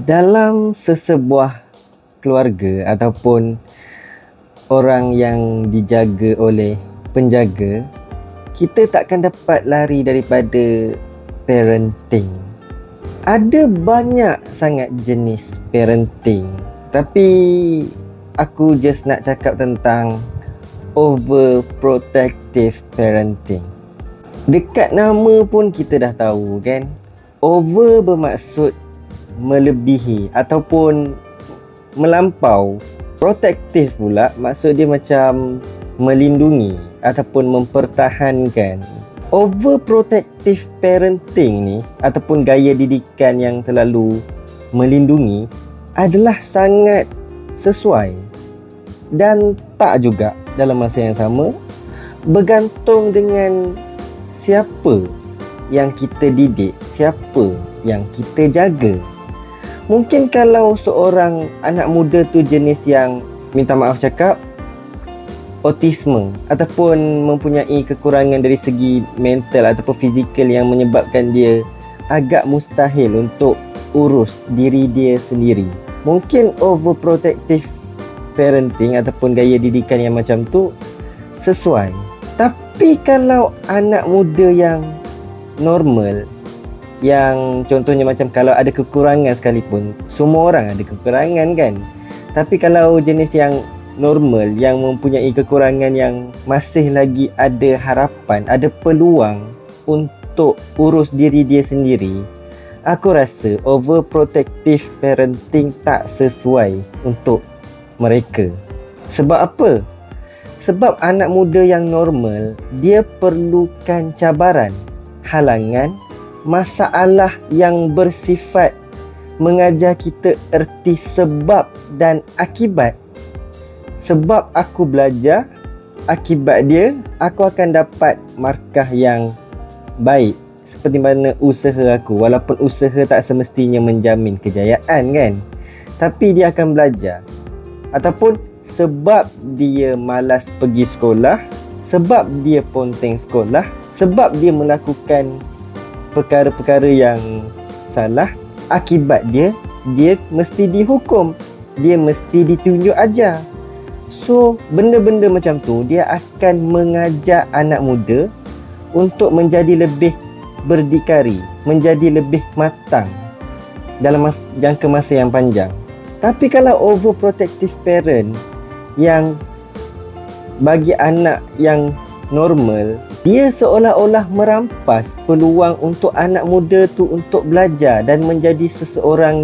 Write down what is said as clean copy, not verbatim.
Dalam sesebuah keluarga ataupun orang yang dijaga oleh penjaga, kita takkan dapat lari daripada parenting. Ada banyak sangat jenis parenting, tapi aku just nak cakap tentang overprotective parenting. Dekat nama pun kita dah tahu kan, over bermaksud melebihi ataupun melampau. Protective pula maksud dia macam melindungi ataupun mempertahankan. Overprotective parenting ni ataupun gaya didikan yang terlalu melindungi adalah sangat sesuai dan tak juga dalam masa yang sama, bergantung dengan siapa yang kita didik, siapa yang kita jaga. Mungkin kalau seorang anak muda tu jenis yang, minta maaf cakap, autisme ataupun mempunyai kekurangan dari segi mental ataupun fizikal yang menyebabkan dia agak mustahil untuk urus diri dia sendiri, mungkin overprotective parenting ataupun gaya didikan yang macam tu sesuai. Tapi kalau anak muda yang normal, yang contohnya macam kalau ada kekurangan sekalipun, semua orang ada kekurangan kan, tapi kalau jenis yang normal, yang mempunyai kekurangan yang masih lagi ada harapan, ada peluang untuk urus diri dia sendiri, aku rasa overprotective parenting tak sesuai untuk mereka. Sebab apa? Sebab anak muda yang normal, dia perlukan cabaran, halangan, masalah yang bersifat mengajar kita erti sebab dan akibat. Sebab aku belajar, akibat dia aku akan dapat markah yang baik seperti mana usaha aku. Walaupun usaha tak semestinya menjamin kejayaan kan, tapi dia akan belajar. Ataupun sebab dia malas pergi sekolah, sebab dia ponteng sekolah, sebab dia melakukan perkara-perkara yang salah, akibat dia mesti dihukum, dia mesti ditunjuk ajar. So benda-benda macam tu dia akan mengajak anak muda untuk menjadi lebih berdikari, menjadi lebih matang dalam jangka masa yang panjang. Tapi kalau overprotective parent yang bagi anak yang normal, dia seolah-olah merampas peluang untuk anak muda tu untuk belajar dan menjadi seseorang